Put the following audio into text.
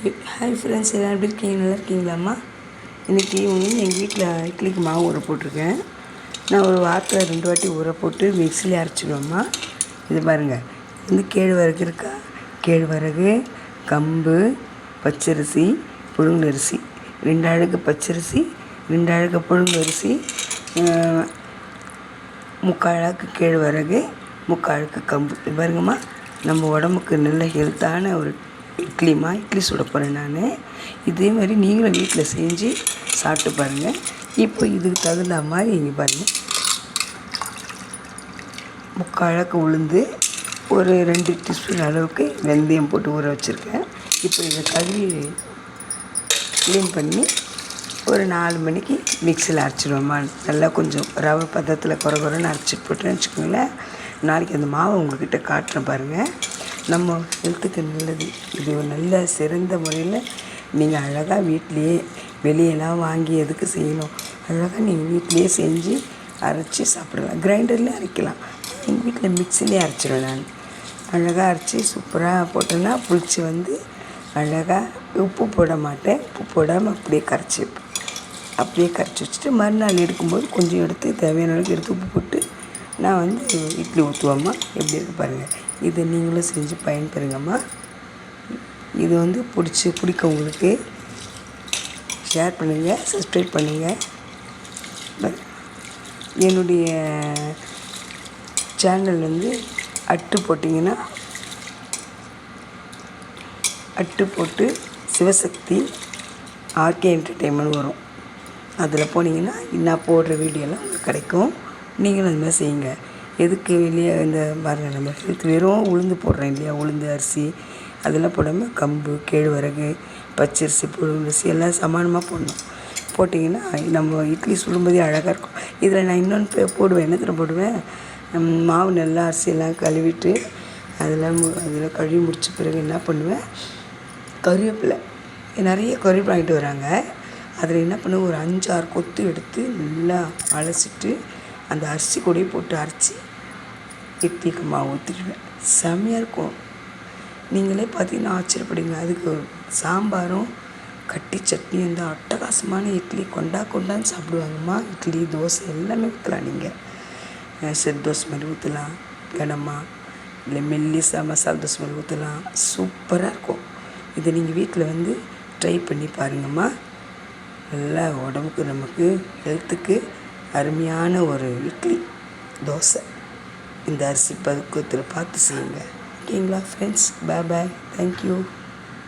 Hi friends, எல்லாம் எப்படி இருக்கீங்க? நல்லா இருக்கீங்களாம்மா? இன்றைக்கி எங்கள் வீட்டில் இட்லிக்கு மாவு ஊற போட்டிருக்கேன். நான் ஒரு வாரத்தில் 2 வாட்டி ஊற போட்டு மிக்சியில் அரைச்சிடுவேம்மா. இது பாருங்கள், இது கேழ்வரகு இருக்கா, கேழ்வரகு, கம்பு, பச்சரிசி, புழுங்கரிசி, 2 அழகு பச்சரிசி, 2 அழகு புழுங்கரிசி, 3/4 அழகு கேழ்வரகு, 3/4 அழகு கம்பு. இது பாருங்கம்மா, நம்ம உடம்புக்கு நல்ல ஹெல்த்தான ஒரு இட்லி சுட போகிறேன் நான். இதே மாதிரி நீங்களும் வீட்டில் செஞ்சு சாப்பிட்டு பாருங்கள். இப்போ இதுக்கு தகுந்த மாதிரி இங்கே பாருங்கள், 3/4 அழகு உளுந்து, ஒரு 2 டீஸ்பூன் அளவுக்கு வெந்தயம் போட்டு ஊற வச்சுருக்கேன். இப்போ இதை கழுவி க்ளீன் பண்ணி ஒரு 4 மணிக்கு மிக்சியில் அரைச்சிடுவோம்மா. நல்லா கொஞ்சம் ரவை பதத்தில் குறைன்னு அரைச்சிட்டு போட்டேன்னு வச்சுக்கோங்களேன். நாளைக்கு அந்த மாவை உங்கள்கிட்ட காட்டுறேன் பாருங்கள். நம்ம ஹெல்த்துக்கு நல்லது. இது ஒரு நல்ல சிறந்த முறையில் நீங்கள் அழகாக வீட்லேயே, வெளியெல்லாம் வாங்கி எதுக்கு செய்யணும், அழகாக நீங்கள் வீட்லேயே செஞ்சு அரைச்சி சாப்பிடலாம். கிரைண்டர்லேயே அரைக்கலாம். எங்கள் வீட்டில் மிக்சிலே அரைச்சிடுவேன் நான். அழகாக அரைச்சி சூப்பராக போட்டோன்னா புளிச்சு வந்து அழகாக உப்பு போட மாட்டேன். உப்பு போடாமல் அப்படியே கரைச்சி வச்சுட்டு மறுநாள் எடுக்கும்போது கொஞ்சம் எடுத்து தேவையான அளவுக்கு எடுத்து உப்பு போட்டு நான் வந்து இட்லி ஊற்றுவேம்மா. எப்படி இருக்குது பாருங்கள். இதை நீங்களும் செஞ்சு பயன்பெறுங்கம்மா. இது வந்து பிடிக்க உங்களுக்கு ஷேர் பண்ணுங்கள், சப்ஸ்கிரைப் பண்ணுங்கள். என்னுடைய சேனல் வந்து அட்டு போட்டு சிவசக்தி ஆர்கே என்டர்டெயின்மெண்ட் வரும். அதில் போனீங்கன்னா நான் போடுற வீடியோலாம் உங்களுக்கு கிடைக்கும். நீங்களும் அது மாதிரி செய்யுங்க. எதுக்கு வெளியே இந்த பாருங்கள், நம்ம ஹெல்த் வெறும் உளுந்து போடுறேன் இல்லையா, உளுந்து அரிசி அதெல்லாம் போடாமல் கம்பு, கேழ்வரகு, பச்சரிசி, புழுங்கரிசி எல்லாம் சமானமாக போடணும். போட்டிங்கன்னா நம்ம இட்லி சுடும்போதே அழகாக இருக்கும். இதில் நான் இன்னொன்று போடுவேன். என்னத்தில் போடுவேன், மாவு நல்லா அரிசியெல்லாம் கழுவிட்டு அதில் கழுவி முடிச்ச பிறகு என்ன பண்ணுவேன், கருவேப்பிலை, நிறைய கருவேப்பிலை வாங்கிட்டு வராங்க. அதில் என்ன பண்ணுவேன், ஒரு 5-6 கொத்து எடுத்து நல்லா அலசிட்டு அந்த அரிசி கூடயே போட்டு அரைச்சி இட்லிக்கு மாவு ஊற்றிடுவேன். செம்மையாக இருக்கும். நீங்களே பார்த்தீங்கன்னா ஆச்சரியப்படுவீங்க. அதுக்கு சாம்பாரும் கட்டி சட்னியும் இருந்தால் அட்டகாசமான இட்லி கொண்டான்னு சாப்பிடுவாங்கம்மா. இட்லி, தோசை எல்லாமே ஊற்றலாம். நீங்கள் செட் தோசை மாதிரி ஊற்றலாம், கனமாக இல்லை மெல்லிசா மசாலா தோசை மாதிரி ஊற்றலாம். சூப்பராக இருக்கும். இதை நீங்கள் வீட்டில் வந்து ட்ரை பண்ணி பாருங்கம்மா. நல்லா உடம்புக்கு, நமக்கு ஹெல்த்துக்கு அருமையான ஒரு இட்லி, தோசை இந்த அரிசி பக்குவத்தில் பார்த்து செய்யுங்க. ஓகேங்களா ஃப்ரெண்ட்ஸ்? பாய், தேங்க்யூ.